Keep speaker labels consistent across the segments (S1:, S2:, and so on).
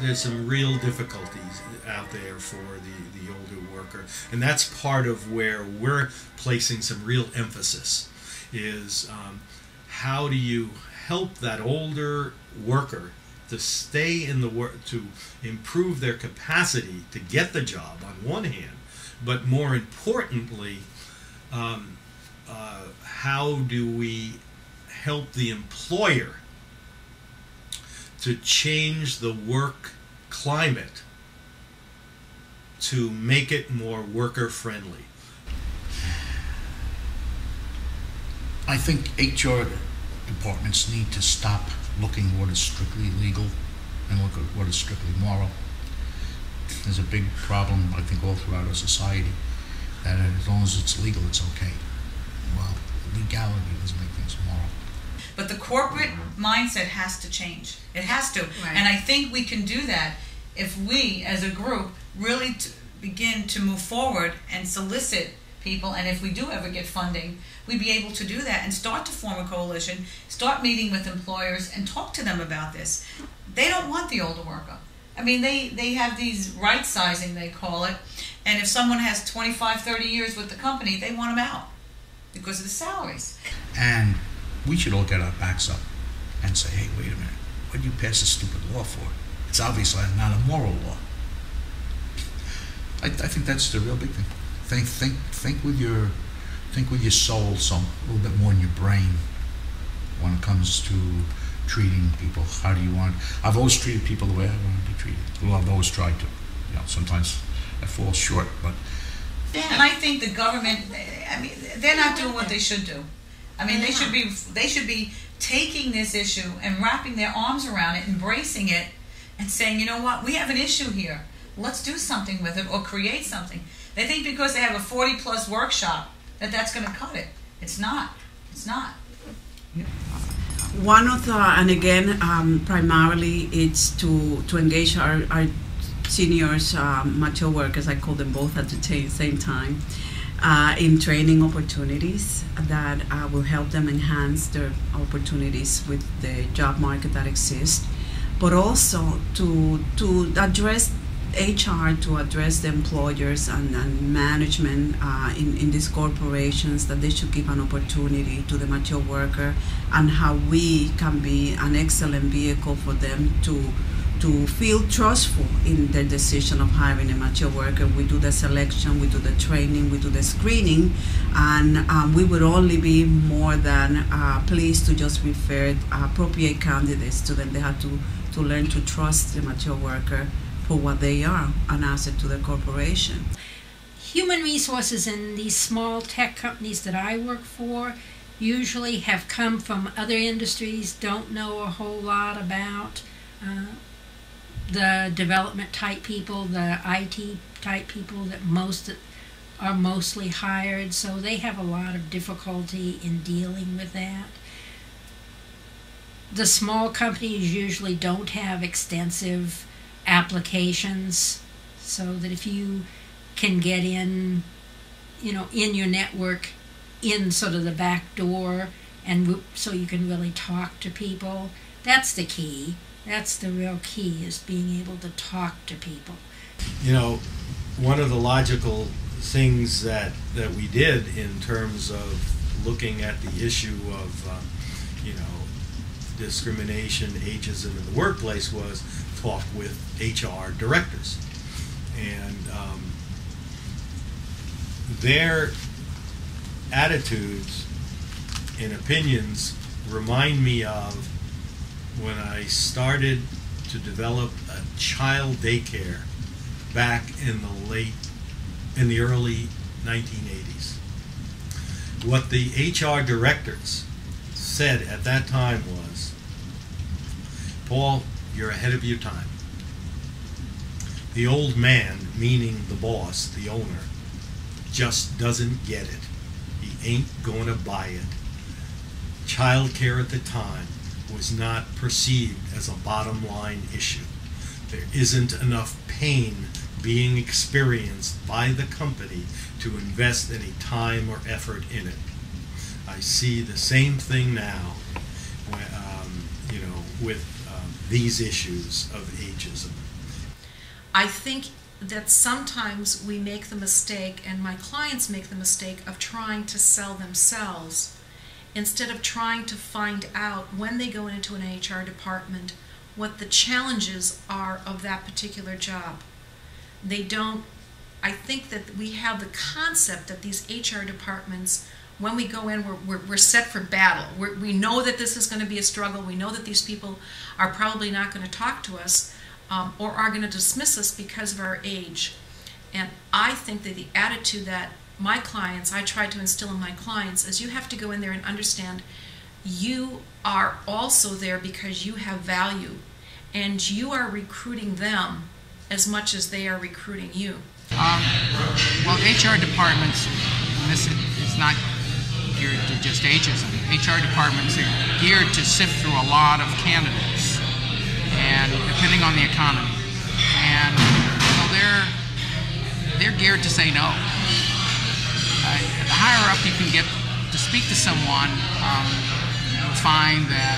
S1: There's some real difficulties out there for the older worker, and that's part of where we're placing some real emphasis is how do you help that older worker to stay in the work, to improve their capacity to get the job on one hand, but more importantly, how do we help the employer to change the work climate to make it more worker friendly?
S2: I think HR departments need to stop looking at what is strictly legal and look at what is strictly moral. There's a big problem, I think, all throughout our society, that as long as it's legal, it's okay. Well, legality doesn't make things moral.
S3: But the corporate mindset has to change. It has to.
S4: Right.
S3: And I think we can do that if we, as a group, really begin to move forward and solicit people. And if we do ever get funding, we'd be able to do that and start to form a coalition, start meeting with employers and talk to them about this. They don't want the older worker. I mean, they have these right sizing, they call it. And if someone has 25, 30 years with the company, they want them out because of the salaries.
S2: And we should all get our backs up and say, hey, wait a minute, what did you pass a stupid law for? It's obviously not a moral law. I think that's the real big thing. Think with your soul, a little bit more in your brain when it comes to treating people. How do you want? I've always treated people the way I want to be treated. Well, I've always tried to. You know, sometimes I fall short, but.
S3: Yeah, and I think the government, I mean, they're not doing what they should do. I mean, they should be taking this issue and wrapping their arms around it, embracing it, and saying, you know what, we have an issue here. Let's do something with it or create something. They think because they have a 40-plus workshop that's going to cut it. It's not. It's not.
S4: One of the, and again, primarily it's to engage our seniors, mature workers, I call them both at the same time, in training opportunities that will help them enhance their opportunities with the job market that exists, but also to address HR, to address the employers and management in these corporations, that they should give an opportunity to the mature worker, and how we can be an excellent vehicle for them to feel trustful in their decision of hiring a mature worker. We do the selection, we do the training, we do the screening, and we would only be more than pleased to just refer appropriate candidates to them. They have to learn to trust the mature worker for what they are, an asset to the corporation.
S5: Human resources in these small tech companies that I work for usually have come from other industries, don't know a whole lot about the development type people, the IT type people that are mostly hired, so they have a lot of difficulty in dealing with that. The small companies usually don't have extensive applications, so that if you can get in, in your network, in sort of the back door, and so you can really talk to people, that's the key. That's the real key, is being able to talk to people.
S1: One of the logical things that we did in terms of looking at the issue of, discrimination, ageism in the workplace was talk with HR directors. And their attitudes and opinions remind me of when I started to develop a child daycare back in the early 1980s. What the HR directors said at that time was, Paul, you're ahead of your time. The old man, meaning the boss, the owner, just doesn't get it. He ain't going to buy it. childcare at the time was not perceived as a bottom line issue. There isn't enough pain being experienced by the company to invest any time or effort in it. I see the same thing now, with these issues of ageism.
S6: I think that sometimes we make the mistake, and my clients make the mistake, of trying to sell themselves instead of trying to find out when they go into an HR department what the challenges are of that particular job. They don't, I think that we have the concept that these HR departments, when we go in, we're set for battle. We know that this is going to be a struggle. We know that these people are probably not going to talk to us or are going to dismiss us because of our age. And I think that the attitude that my clients, I try to instill in my clients, is you have to go in there and understand you are also there because you have value, and you are recruiting them as much as they are recruiting you.
S7: Well, HR departments, and this is not geared to just ageism, HR departments are geared to sift through a lot of candidates, and depending on the economy. And so they're geared to say no. The higher up you can get to speak to someone, you'll find that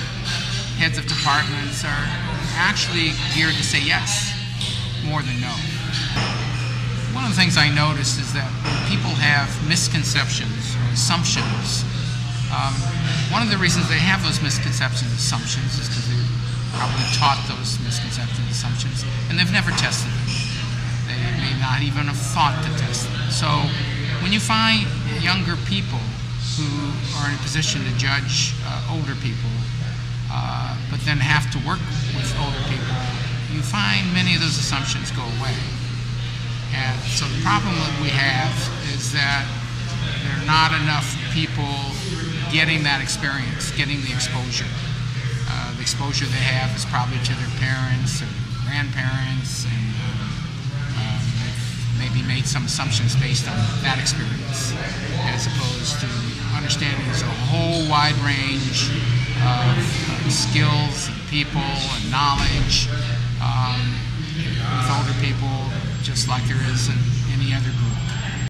S7: heads of departments are actually geared to say yes more than no. One of the things I noticed is that when people have misconceptions or assumptions, one of the reasons they have those misconceptions and assumptions is because they're probably taught those misconceptions and assumptions, and they've never tested them. They may not even have thought to test them. So when you find younger people who are in a position to judge older people, but then have to work with older people, you find many of those assumptions go away. And so the problem that we have is that there are not enough people getting that experience, getting the exposure. The exposure they have is probably to their parents or grandparents, and they've maybe made some assumptions based on that experience, as opposed to understanding there's a whole wide range of skills and people and knowledge with older people, just like there is in any other group.